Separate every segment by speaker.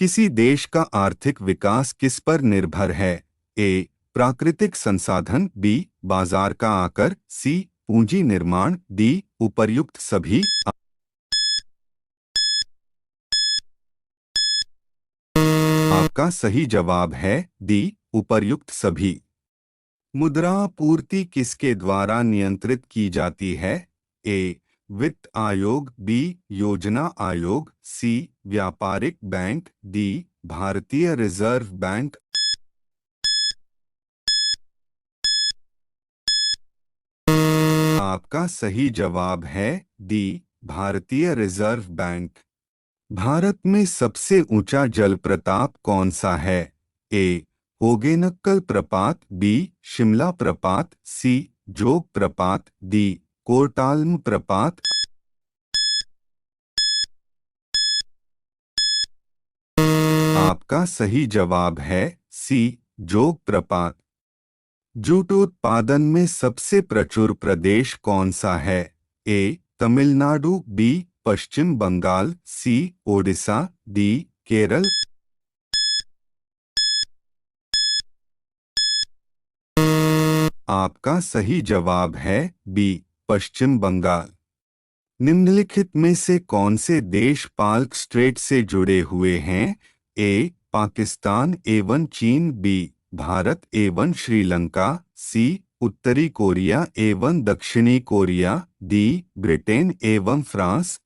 Speaker 1: किसी देश का आर्थिक विकास किस पर निर्भर है? ए. प्राकृतिक संसाधन, बी. बाजार का आकर, सी. पूंजी निर्माण, डी. उपर्युक्त सभी। आपका सही जवाब है डी. उपर्युक्त सभी। मुद्रा आपूर्ति किसके द्वारा नियंत्रित की जाती है? ए. वित्त आयोग, बी. योजना आयोग, सी. व्यापारिक बैंक, डी. भारतीय रिजर्व बैंक। आपका सही जवाब है डी. भारतीय रिजर्व बैंक। भारत में सबसे ऊंचा जलप्रपात कौन सा है? ए. होगेनक्कल प्रपात, बी. शिमला प्रपात, सी. जोग प्रपात, डी. कोर्टाल्म प्रपात। आपका सही जवाब है सी. जोग प्रपात। जूट उत्पादन में सबसे प्रचुर प्रदेश कौन सा है? ए. तमिलनाडु, बी. पश्चिम बंगाल, सी. ओडिशा, डी. केरल। आपका सही जवाब है बी. पश्चिम बंगाल। निम्नलिखित में से कौन से देश पाल्क स्ट्रेट से जुड़े हुए हैं? ए. पाकिस्तान एवं चीन, बी. भारत एवं श्रीलंका, सी. उत्तरी कोरिया एवं दक्षिणी कोरिया, डी. ब्रिटेन एवं फ्रांस।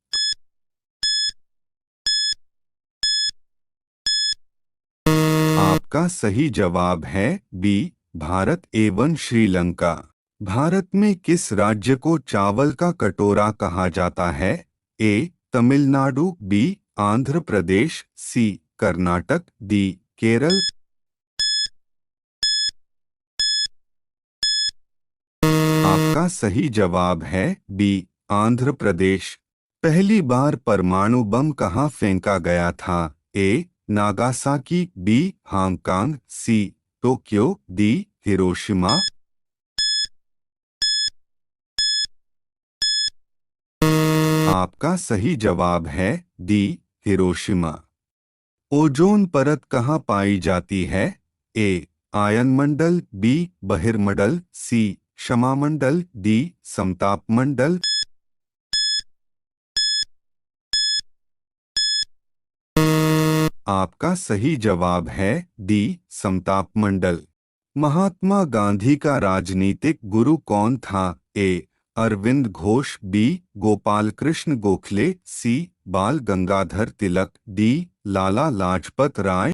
Speaker 1: आपका सही जवाब है बी. भारत एवं श्रीलंका। भारत में किस राज्य को चावल का कटोरा कहा जाता है? ए. तमिलनाडु, बी. आंध्र प्रदेश, सी. कर्नाटक, डी. केरल। आपका सही जवाब है बी. आंध्र प्रदेश। पहली बार परमाणु बम कहाँ फेंका गया था? A. Nagasaki, B. Hong Kong, C. Tokyo, D. Hiroshima. आपका सही जवाब है डी. हिरोशिमा। ओजोन परत कहाँ पाई जाती है? ए. आयनमंडल, बी. बहिर्मंडल, सी. क्षमामंडल, डी. समतापमंडल। आपका सही जवाब है डी. समतापमंडल। महात्मा गांधी का राजनीतिक गुरु कौन था? ए. अरविंद घोष, बी. गोपाल कृष्ण गोखले, सी. बाल गंगाधर तिलक, डी. लाला लाजपत राय।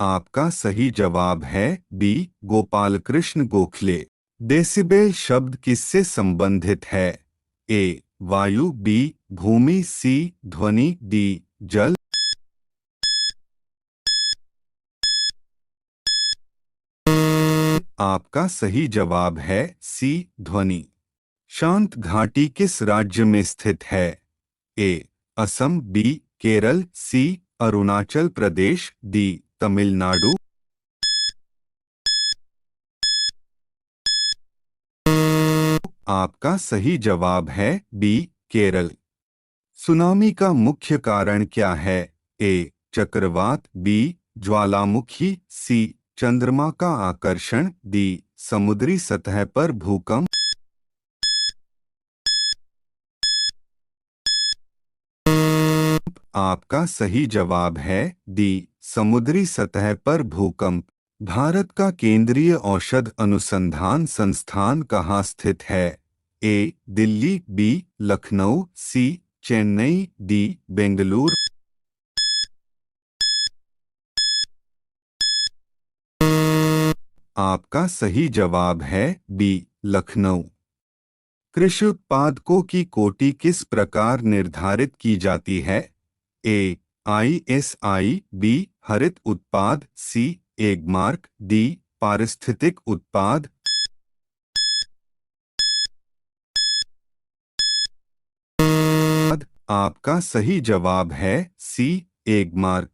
Speaker 1: आपका सही जवाब है बी. गोपाल कृष्ण गोखले। डेसिबेल शब्द किससे संबंधित है? ए. वायु, बी. भूमि, सी. ध्वनि, डी. जल। आपका सही जवाब है सी. ध्वनि। शांत घाटी किस राज्य में स्थित है? ए. असम, बी. केरल, सी. अरुणाचल प्रदेश, डी. तमिलनाडु। आपका सही जवाब है बी. केरल। सुनामी का मुख्य कारण क्या है? ए. चक्रवात, बी. ज्वालामुखी, सी. चंद्रमा का आकर्षण, डी. समुद्री सतह पर भूकंप। आपका सही जवाब है डी. समुद्री सतह पर भूकंप। भारत का केंद्रीय औषध अनुसंधान संस्थान कहाँ स्थित है? ए. दिल्ली, बी. लखनऊ, सी. चेन्नई, डी. बेंगलुरु। आपका सही जवाब है बी. लखनऊ। कृषि उत्पादकों की कोटि किस प्रकार निर्धारित की जाती है? ए. ISI, B. हरित उत्पाद, सी. एगमार्क, डी. पारिस्थितिक उत्पाद। आपका सही जवाब है सी. एगमार्क।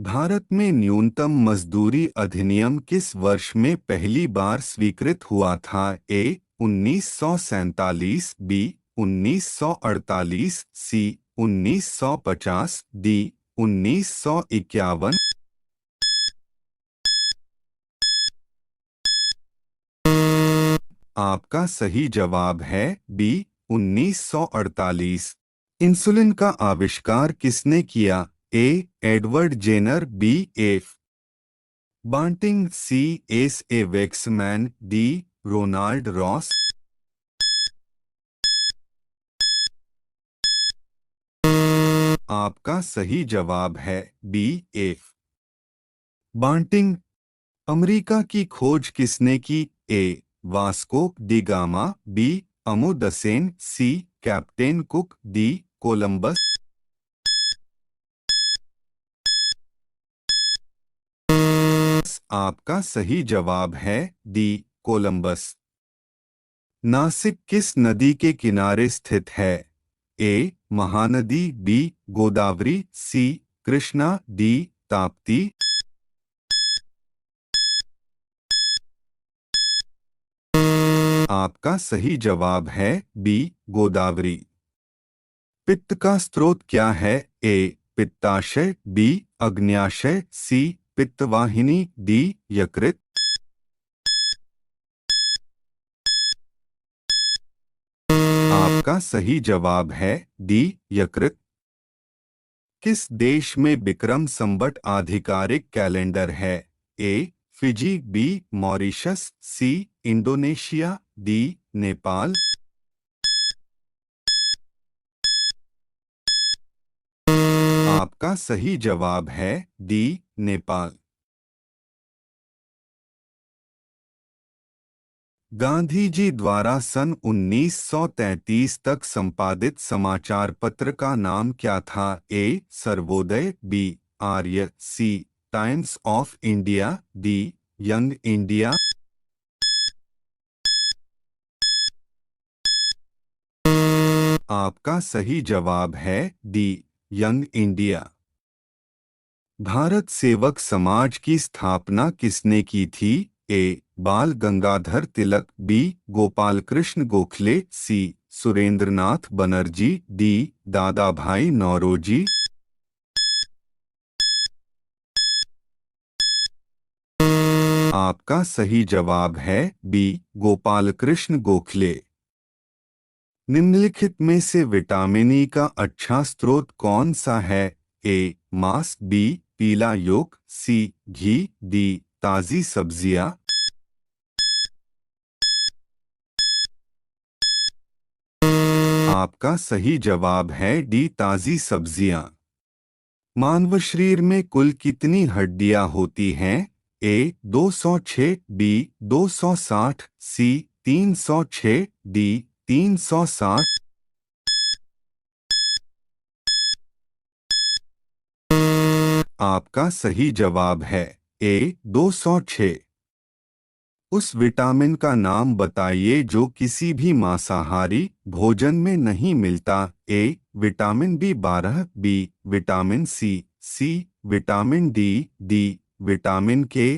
Speaker 1: भारत में न्यूनतम मजदूरी अधिनियम किस वर्ष में पहली बार स्वीकृत हुआ था? ए. 1947, बी. 1948, सी 1950, डी 1951। आपका सही जवाब है बी 1948। इंसुलिन का आविष्कार किसने किया? A Edward Jenner, B F Banting, C S A Waksman, D Ronald Ross. आपका सही जवाब है बी एफ बांटिंग। अमेरिका की खोज किसने की? ए वास्को डी गामा, बी अमुदसेन, सी कैप्टेन कुक, डी कोलंबस। आपका सही जवाब है डी कोलंबस। नासिक किस नदी के किनारे स्थित है? ए महानदी, बी गोदावरी, सी कृष्णा, डी ताप्ती। आपका सही जवाब है बी गोदावरी। पित्त का स्रोत क्या है? ए पित्ताशय, बी अग्न्याशय, सी पित्तवाहिनी, डी यकृत। आपका सही जवाब है डी यकृत। किस देश में विक्रम संवत आधिकारिक कैलेंडर है? A Fiji, B Mauritius, C Indonesia, D Nepal. आपका सही जवाब है डी नेपाल। गांधी जी द्वारा सन 1933 तक संपादित समाचार पत्र का नाम क्या था? A Sarvodaya, B Arya, C Times of India, D Young India. आपका सही जवाब है डी यंग इंडिया। भारत सेवक समाज की स्थापना किसने की थी? ए बाल गंगाधर तिलक, बी गोपाल कृष्ण गोखले, सी सुरेंद्रनाथ बनर्जी, डी दादा भाई नौरोजी। आपका सही जवाब है बी गोपाल कृष्ण गोखले। निम्नलिखित में से विटामिन ई का अच्छा स्रोत कौन सा है? ए मांस, बी पीला योक, सी घी, डी ताजी सब्जियां। आपका सही जवाब है डी ताजी सब्जियां। मानव शरीर में कुल कितनी हड्डियां होती हैं? ए 206, बी 260, सी 306, डी 360। आपका सही जवाब है ए 206। उस विटामिन का नाम बताइए जो किसी भी मांसाहारी भोजन में नहीं मिलता। ए विटामिन बी12, B vitamin C, C vitamin D, D vitamin K.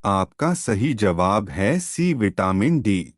Speaker 1: आपका सही जवाब है सी विटामिन डी।